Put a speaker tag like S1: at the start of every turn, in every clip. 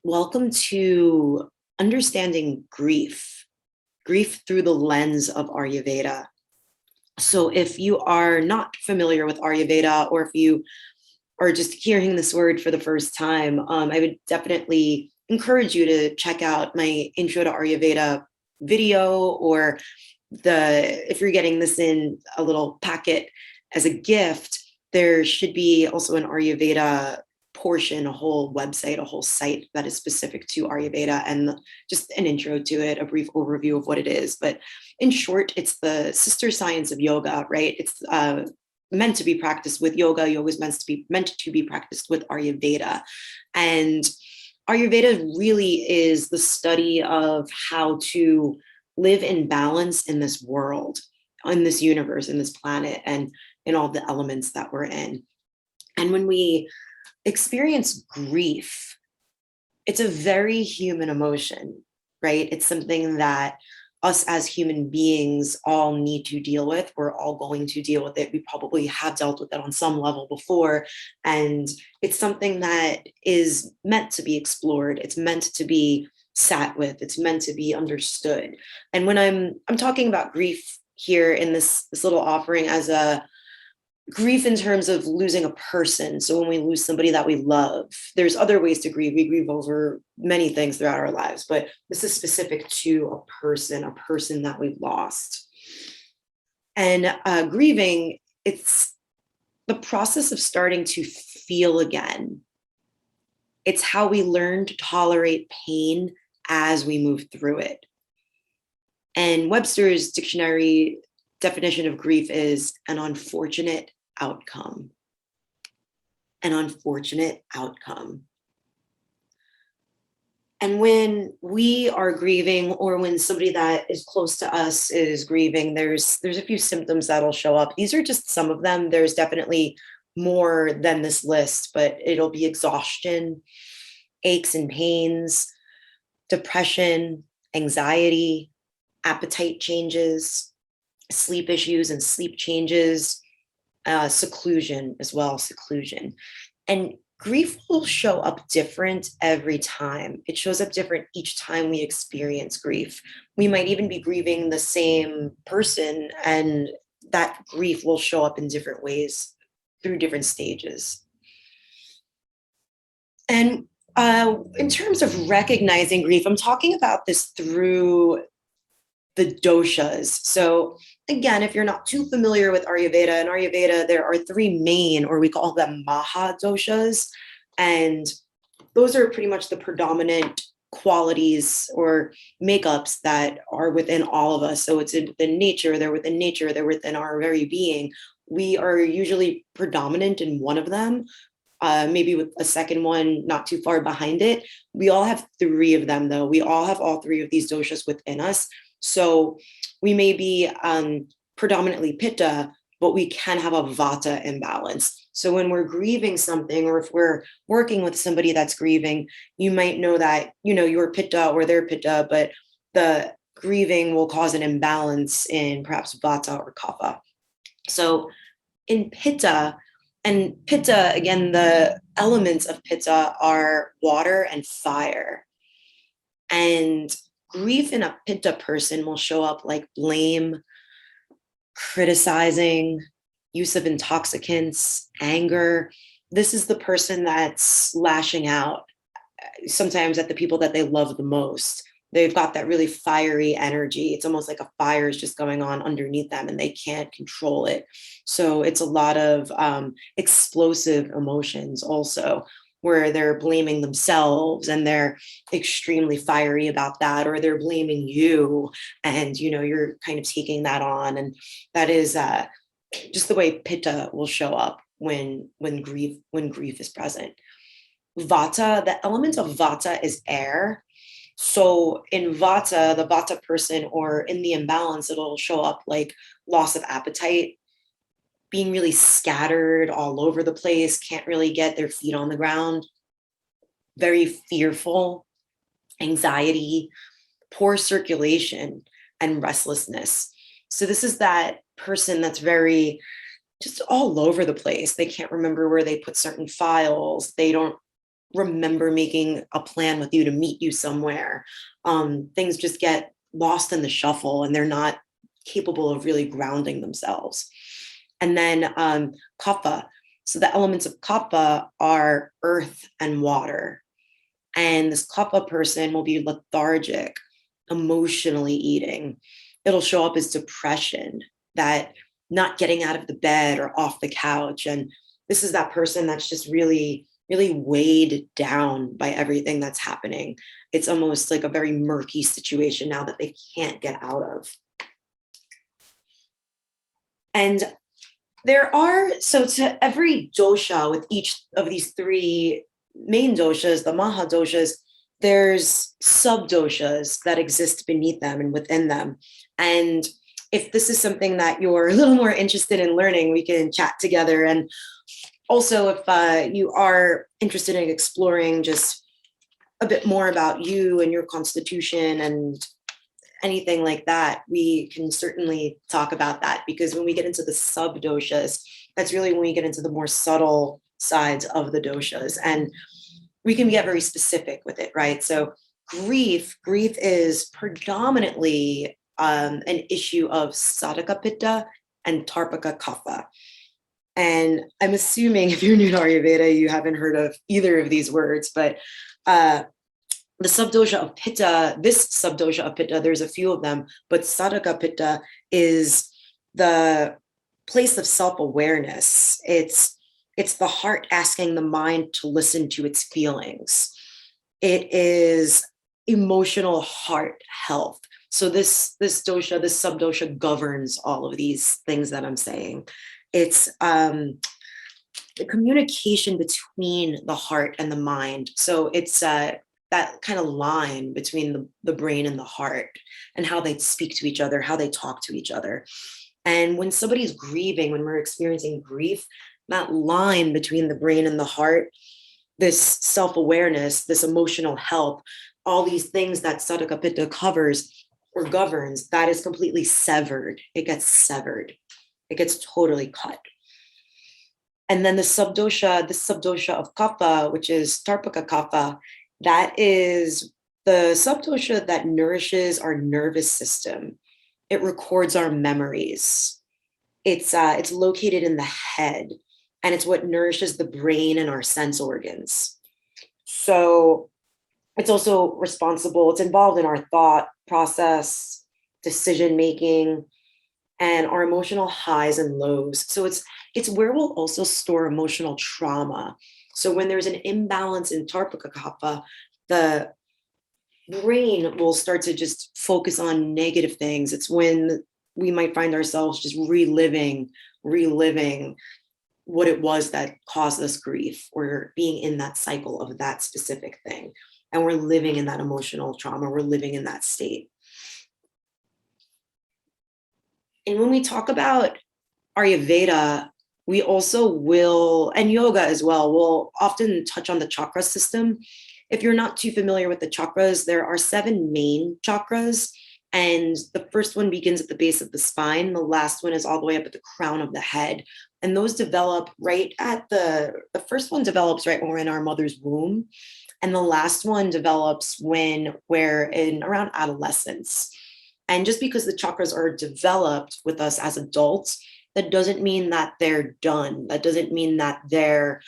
S1: Welcome to understanding grief through the lens of Ayurveda. So, if you are not familiar with Ayurveda, or if you are just hearing this word for the first time, I would definitely encourage you to check out my Intro to Ayurveda video, or if you're getting this in a little packet as a gift, there should be also an Ayurveda portion, a whole website, a whole site that is specific to Ayurveda, and just an intro to it, a brief overview of what it is. But in short, it's the sister science of yoga, right? It's meant to be practiced with yoga. Yoga is meant to be practiced with Ayurveda, and Ayurveda really is the study of how to live in balance in this world, in this universe, in this planet, and in all the elements that we're in. And when we experience grief, it's a very human emotion, right? It's something that us as human beings all need to deal with. We're all going to deal with it. We probably have dealt with it on some level before. And it's something that is meant to be explored. It's meant to be sat with. It's meant to be understood. And when I'm talking about grief here in this little offering as a grief in terms of losing a person. So when we lose somebody that we love, there's other ways to grieve. We grieve over many things throughout our lives, but this is specific to a person that we lost. And grieving, it's the process of starting to feel again. It's how we learn to tolerate pain as we move through it. And Webster's dictionary definition of grief is an unfortunate outcome. An unfortunate outcome. And when we are grieving, or when somebody that is close to us is grieving, there's a few symptoms that'll show up. These are just some of them. There's definitely more than this list, but it'll be exhaustion, aches and pains, depression, anxiety, appetite changes, sleep issues and sleep changes, seclusion as well, seclusion. And grief will show up different every time. It shows up different each time we experience grief. We might even be grieving the same person, and that grief will show up in different ways through different stages. And in terms of recognizing grief, I'm talking about this through the doshas. So again, if you're not too familiar with Ayurveda, in Ayurveda, there are three main, or we call them Maha doshas. And those are pretty much the predominant qualities or makeups that are within all of us. So it's within nature, they're within our very being. We are usually predominant in one of them, maybe with a second one not too far behind it. We all have three of them, though. We all have all three of these doshas within us. So we may be predominantly pitta, but we can have a vata imbalance. So when we're grieving something, or if we're working with somebody that's grieving, you might know that, you're pitta or they're pitta, but the grieving will cause an imbalance in perhaps vata or kapha. So in pitta, and pitta, again, the elements of pitta are water and fire. And grief in a pitta person will show up like blame, criticizing, use of intoxicants, anger. This is the person that's lashing out, sometimes at the people that they love the most. They've got that really fiery energy. It's almost like a fire is just going on underneath them and they can't control it. So it's a lot of explosive emotions also, where they're blaming themselves and they're extremely fiery about that, or they're blaming you and you're kind of taking that on. And that is just the way pitta will show up when grief is present. Vata, the element of vata is air. So in vata, the vata person, or in the imbalance, it'll show up like loss of appetite, being really scattered all over the place, can't really get their feet on the ground, very fearful, anxiety, poor circulation, and restlessness. So this is that person that's very just all over the place. They can't remember where they put certain files. They don't remember making a plan with you to meet you somewhere. Things just get lost in the shuffle and they're not capable of really grounding themselves. And then kapha. So the elements of kapha are earth and water. And this kapha person will be lethargic, emotionally eating. It'll show up as depression, that not getting out of the bed or off the couch. And this is that person that's just really, really weighed down by everything that's happening. It's almost like a very murky situation now that they can't get out of. And there are, so to every dosha with each of these three main doshas, the maha doshas, there's sub doshas that exist beneath them and within them. And if this is something that you're a little more interested in learning, we can chat together. And also, if you are interested in exploring just a bit more about you and your constitution and anything like that, we can certainly talk about that, because when we get into the sub doshas, that's really when we get into the more subtle sides of the doshas, and we can get very specific with it, right? So grief is predominantly an issue of Sattva pitta and Tarpaka kapha. And I'm assuming if you're new to Ayurveda, you haven't heard of either of these words, but the subdosha of pitta, this subdosha of pitta, there's a few of them, but Sattva pitta is the place of self-awareness. It's the heart asking the mind to listen to its feelings. It is emotional heart health. So this dosha, this subdosha governs all of these things that I'm saying. It's the communication between the heart and the mind. So it's that kind of line between the brain and the heart, and how they speak to each other, how they talk to each other. And when somebody's grieving, when we're experiencing grief, that line between the brain and the heart, this self-awareness, this emotional health, all these things that Sattva pitta covers or governs, that is completely severed. It gets severed. It gets totally cut. And then the subdosha of kapha, which is Tarpaka kapha, that is the subdosha that nourishes our nervous system. It records our memories. It's located in the head, and it's what nourishes the brain and our sense organs. So it's also responsible, it's involved in our thought process, decision making, and our emotional highs and lows. So it's where we'll also store emotional trauma. So when there's an imbalance in Tarpaka kapha, the brain will start to just focus on negative things. It's when we might find ourselves just reliving what it was that caused us grief, or being in that cycle of that specific thing. And we're living in that emotional trauma, we're living in that state. And when we talk about Ayurveda, we also will, and yoga as well, will often touch on the chakra system. If you're not too familiar with the chakras, there are 7 main chakras. And the first one begins at the base of the spine. The last one is all the way up at the crown of the head. And those develop right at the first one develops right when we're in our mother's womb. And the last one develops when we're in around adolescence. And just because the chakras are developed with us as adults, that doesn't mean that they're done. That doesn't mean that they're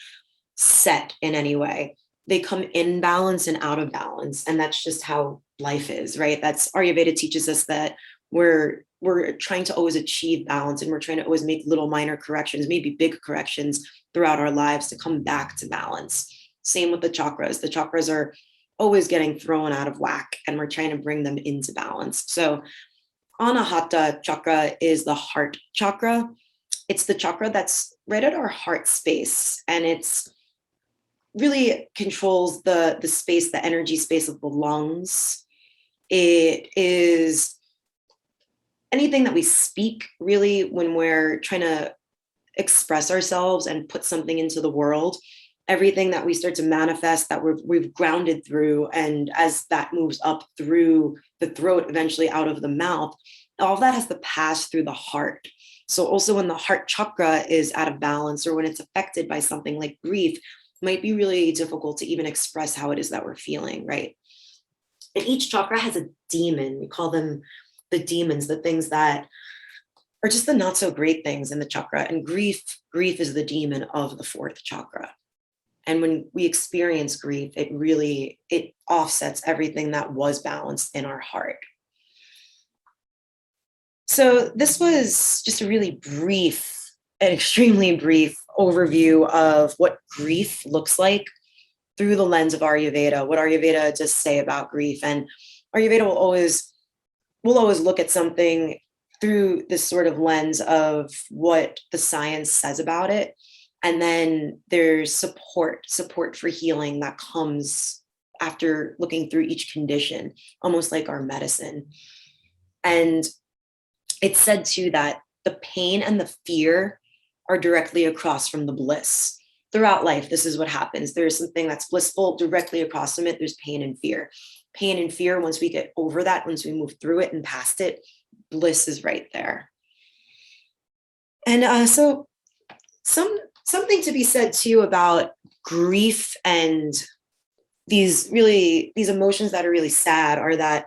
S1: set in any way. They come in balance and out of balance. And that's just how life is, right? That's Ayurveda teaches us that we're trying to always achieve balance, and we're trying to always make little minor corrections, maybe big corrections throughout our lives to come back to balance. Same with the chakras. The chakras are always getting thrown out of whack, and we're trying to bring them into balance. So Anahata chakra is the heart chakra. It's the chakra that's right at our heart space, and it's really controls the space, the energy space of the lungs. It is anything that we speak, really, when we're trying to express ourselves and put something into the world. Everything that we start to manifest that we've grounded through, and as that moves up through the throat, eventually out of the mouth, all of that has to pass through the heart. So also when the heart chakra is out of balance, or when it's affected by something like grief, might be really difficult to even express how it is that we're feeling, right? And each chakra has a demon. We call them the demons, the things that are just the not so great things in the chakra. And grief is the demon of the fourth chakra. And when we experience grief, it offsets everything that was balanced in our heart. So this was just a really brief, an extremely brief overview of what grief looks like through the lens of Ayurveda, what Ayurveda does say about grief. And Ayurveda will always look at something through this sort of lens of what the science says about it. And then there's support for healing that comes after looking through each condition, almost like our medicine. And it's said too that the pain and the fear are directly across from the bliss. Throughout life, this is what happens. There's something that's blissful directly across from it. There's pain and fear. Pain and fear, once we get over that, once we move through it and past it, bliss is right there. And so something to be said too about grief and these emotions that are really sad are that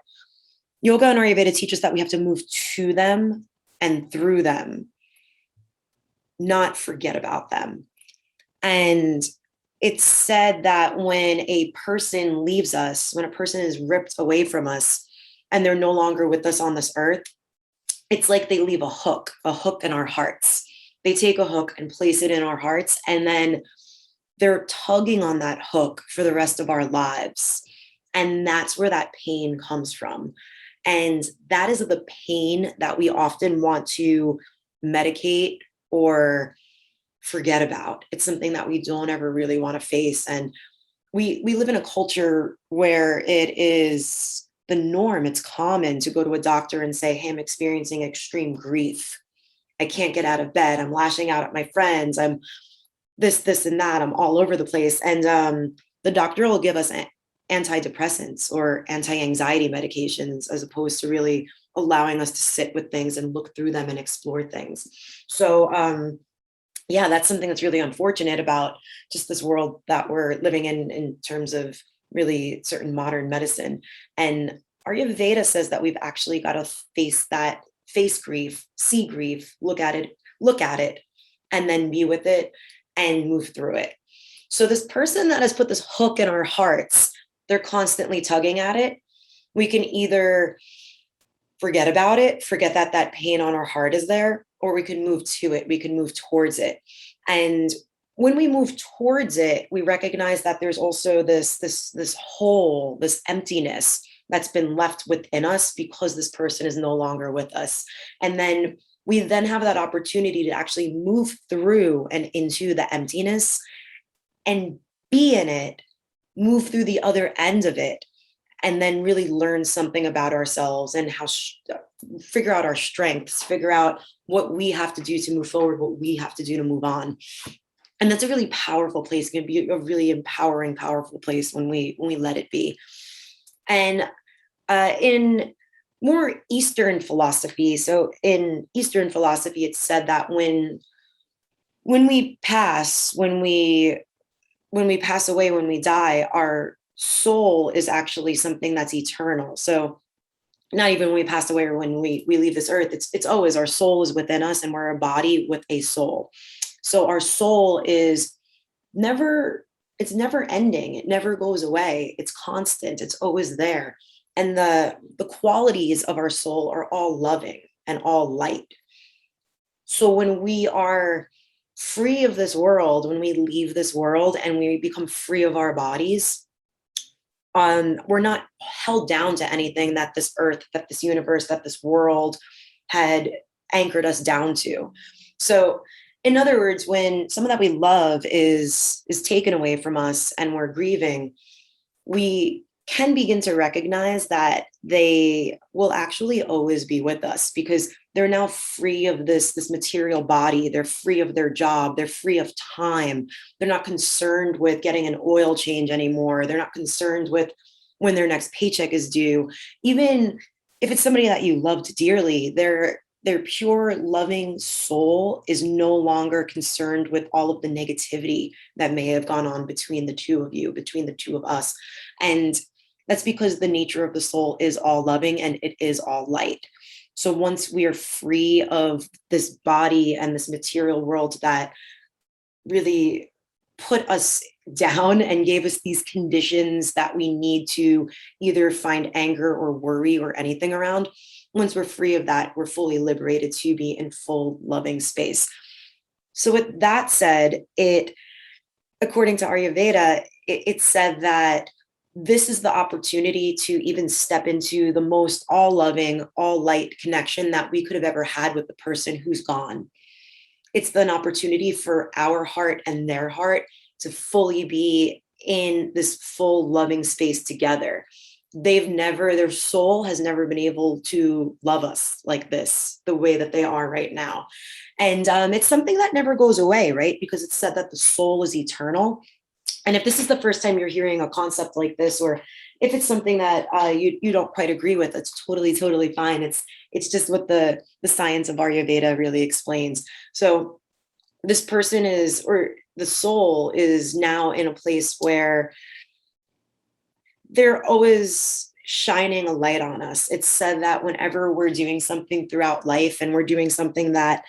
S1: yoga and Ayurveda teach us that we have to move to them and through them, not forget about them. And it's said that when a person leaves us, when a person is ripped away from us and they're no longer with us on this earth, it's like they leave a hook in our hearts. They take a hook and place it in our hearts, and then they're tugging on that hook for the rest of our lives. And that's where that pain comes from. And that is the pain that we often want to medicate or forget about. It's something that we don't ever really want to face. And we live in a culture where it is the norm. It's common to go to a doctor and say, hey, I'm experiencing extreme grief. I can't get out of bed. I'm lashing out at my friends. I'm this, and that. I'm all over the place. And the doctor will give us antidepressants or anti-anxiety medications, as opposed to really allowing us to sit with things and look through them and explore things. So yeah, that's something that's really unfortunate about just this world that we're living in terms of really certain modern medicine. And Ayurveda says that we've actually got to face grief, see grief, look at it, and then be with it and move through it. So this person that has put this hook in our hearts, they're constantly tugging at it. We can either forget about it, forget that that pain on our heart is there, or we can move to it. We can move towards it. And when we move towards it, we recognize that there's also this hole, this emptiness that's been left within us because this person is no longer with us. And then we then have that opportunity to actually move through and into the emptiness and be in it, move through the other end of it, and then really learn something about ourselves and figure out our strengths, figure out what we have to do to move forward, what we have to do to move on. And that's a really powerful place. It can be a really empowering, powerful place when we let it be. And in more Eastern philosophy, so in Eastern philosophy, it's said that when we pass away, when we die, our soul is actually something that's eternal. So not even when we pass away or when we leave this earth, it's always our soul is within us, and we're a body with a soul. So our soul is never ending. It never goes away. It's constant. It's always there. And the qualities of our soul are all loving and all light. So when we are free of this world, when we leave this world and we become free of our bodies, we're not held down to anything that this earth, that this universe, that this world had anchored us down to. So in other words, when someone that we love is taken away from us and we're grieving, we can begin to recognize that they will actually always be with us because they're now free of this material body. They're free of their job. They're free of time. They're not concerned with getting an oil change anymore. They're not concerned with when their next paycheck is due. Even if it's somebody that you loved dearly, they're their pure, loving soul is no longer concerned with all of the negativity that may have gone on between the two of you, between the two of us. And that's because the nature of the soul is all loving and it is all light. So once we are free of this body and this material world that really put us down and gave us these conditions that we need to either find anger or worry or anything around, once we're free of that, we're fully liberated to be in full loving space. So with that said, according to Ayurveda, it said that this is the opportunity to even step into the most all loving, all light connection that we could have ever had with the person who's gone. It's an opportunity for our heart and their heart to fully be in this full loving space together. Their soul has never been able to love us like this, the way that they are right now. And it's something that never goes away, right? Because it's said that the soul is eternal. And if this is the first time you're hearing a concept like this, or if it's something that you don't quite agree with, it's totally fine. It's just what the science of Ayurveda really explains. So this person is, or the soul is now in a place where they're always shining a light on us. It's said that whenever we're doing something throughout life and we're doing something that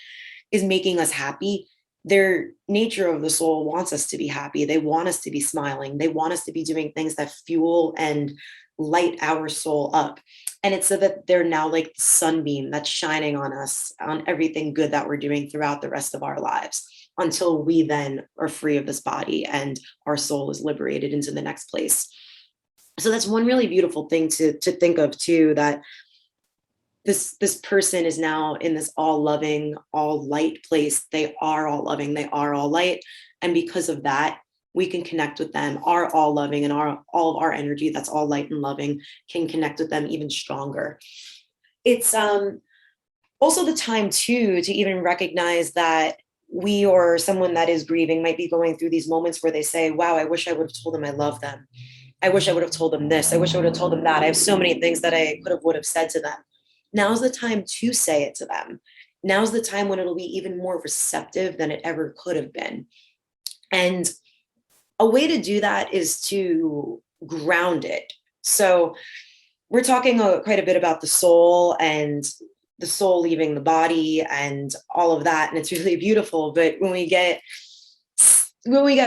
S1: is making us happy, their nature of the soul wants us to be happy. They want us to be smiling. They want us to be doing things that fuel and light our soul up. And it's so that they're now like the sunbeam that's shining on us, on everything good that we're doing throughout the rest of our lives, until we then are free of this body and our soul is liberated into the next place. So that's one really beautiful thing to think of too, that this person is now in this all loving, all light place. They are all loving, they are all light. And because of that, we can connect with them. Our all loving and all of our energy that's all light and loving can connect with them even stronger. It's also the time too to even recognize that we or someone that is grieving might be going through these moments where they say, wow, I wish I would have told them I love them. I wish I would have told them this. I wish I would have told them that. I have so many things that I would have said to them. Now's the time to say it to them. Now's the time when it'll be even more receptive than it ever could have been. And a way to do that is to ground it. So we're talking quite a bit about the soul and the soul leaving the body and all of that. And it's really beautiful. But when we get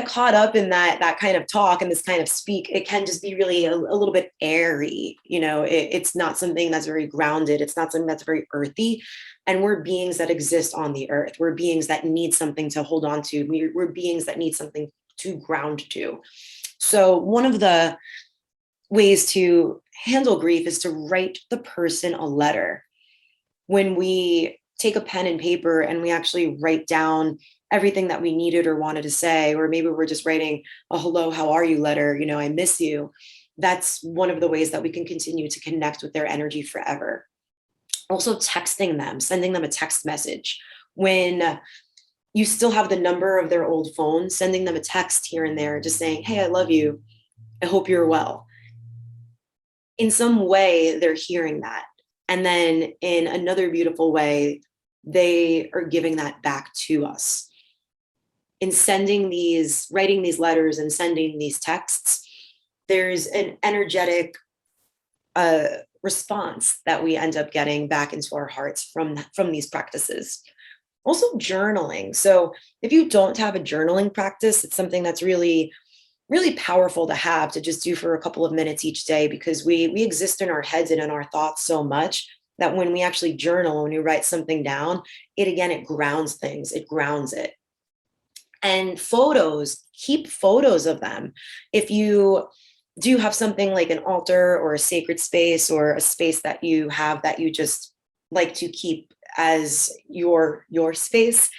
S1: caught up in that kind of talk and this kind of speak, it can just be really a little bit airy. It's not something that's very grounded. It's not something that's very earthy. And we're beings that exist on the earth. We're beings that need something to hold on to. We're beings that need something to ground to. So one of the ways to handle grief is to write the person a letter. When we take a pen and paper and we actually write down everything that we needed or wanted to say, or maybe we're just writing a hello, how are you letter, I miss you. That's one of the ways that we can continue to connect with their energy forever. Also texting them, sending them a text message. When you still have the number of their old phone, sending them a text here and there, just saying, hey, I love you. I hope you're well. In some way, they're hearing that. And then in another beautiful way, they are giving that back to us. In writing these letters and sending these texts, there's an energetic response that we end up getting back into our hearts from these practices. Also journaling. So if you don't have a journaling practice, it's something that's really, really powerful to have, to just do for a couple of minutes each day, because we exist in our heads and in our thoughts so much that when we actually journal, when you write something down, it grounds things, it grounds it. And photos, keep photos of them. If you do have something like an altar or a sacred space or a space that you have that you just like to keep as your space,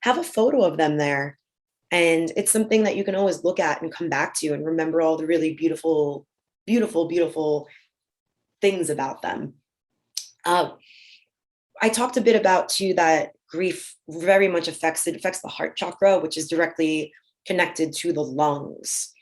S1: have a photo of them there. And it's something that you can always look at and come back to and remember all the really beautiful, beautiful, beautiful things about them. I talked a bit about too that grief very much affects the heart chakra, which is directly connected to the lungs.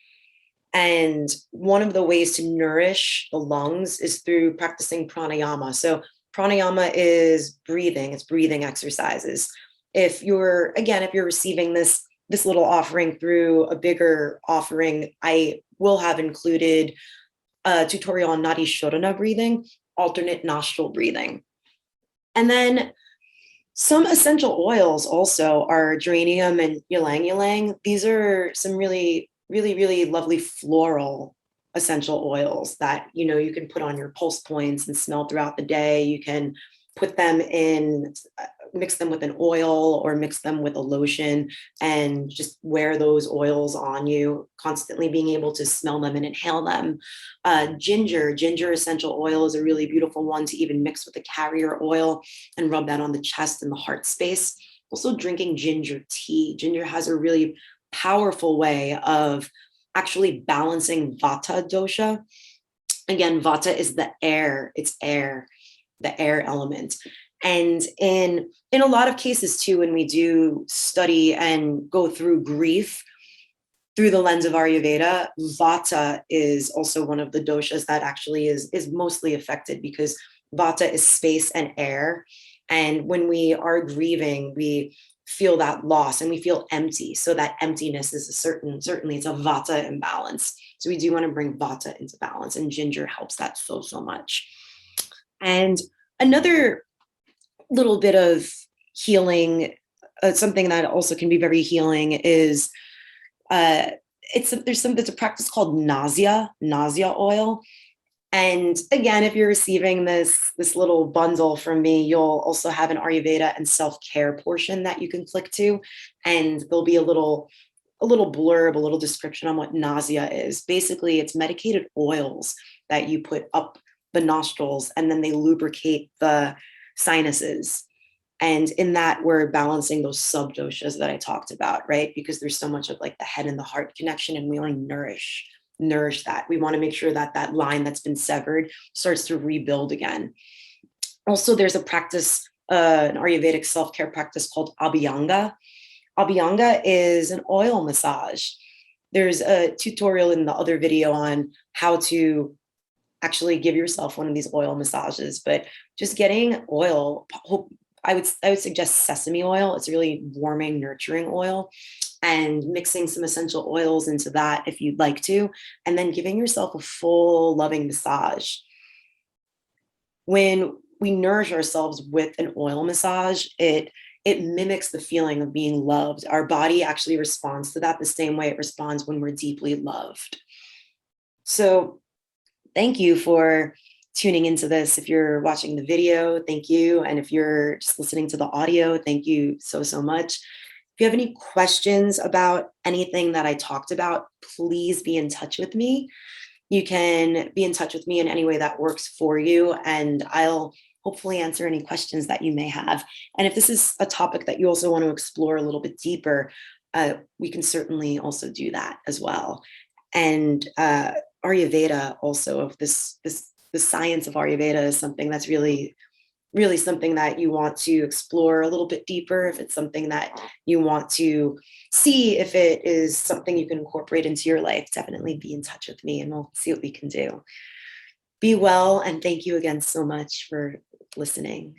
S1: And one of the ways to nourish the lungs is through practicing pranayama. So Pranayama is breathing, it's breathing exercises. If you're receiving this little offering through a bigger offering, I will have included a tutorial on Nadi Shodhana breathing, alternate nostril breathing. And then some essential oils also are geranium and ylang ylang. These are some really, really, really lovely floral essential oils that, you can put on your pulse points and smell throughout the day. You can put them in, mix them with an oil or mix them with a lotion and just wear those oils on you, constantly being able to smell them and inhale them. Ginger essential oil is a really beautiful one to even mix with a carrier oil and rub that on the chest and the heart space. Also drinking ginger tea. Ginger has a really powerful way of actually balancing vata dosha. Again, vata is the air, it's air, the air element. And in a lot of cases too, when we do study and go through grief through the lens of Ayurveda, vata is also one of the doshas that actually is mostly affected, because vata is space and air. And when we are grieving, we feel that loss and we feel empty. So that emptiness is certainly it's a vata imbalance. So we do want to bring vata into balance, and ginger helps that so much. And another little bit of healing, something that also can be very healing is it's a practice called nausea oil. And again, if you're receiving this little bundle from me, you'll also have an Ayurveda and self-care portion that you can click to, and there'll be a little blurb, a little description on what nausea is. Basically, it's medicated oils that you put up the nostrils, and then they lubricate the sinuses. And in that, we're balancing those subdoshas that I talked about, right? Because there's so much of like the head and the heart connection, and we want to nourish that. We want to make sure that that line that's been severed starts to rebuild again. Also, there's a practice, an Ayurvedic self-care practice called Abhyanga. Abhyanga is an oil massage. There's a tutorial in the other video on how to actually give yourself one of these oil massages, but just getting oil, I would suggest sesame oil. It's a really warming, nurturing oil, and mixing some essential oils into that if you'd like to, and then giving yourself a full loving massage. When we nourish ourselves with an oil massage, it mimics the feeling of being loved. Our body actually responds to that the same way it responds when we're deeply loved. So thank you for tuning into this. If you're watching the video, thank you. And if you're just listening to the audio, thank you so much. If you have any questions about anything that I talked about, please be in touch with me. You can be in touch with me in any way that works for you, and I'll hopefully answer any questions that you may have. And if this is a topic that you also want to explore a little bit deeper, we can certainly also do that as well. And Ayurveda also, of the science of Ayurveda, is something that's really something that you want to explore a little bit deeper. If it's something that you want to see if it is something you can incorporate into your life, definitely be in touch with me and we'll see what we can do. Be well, and thank you again so much for listening.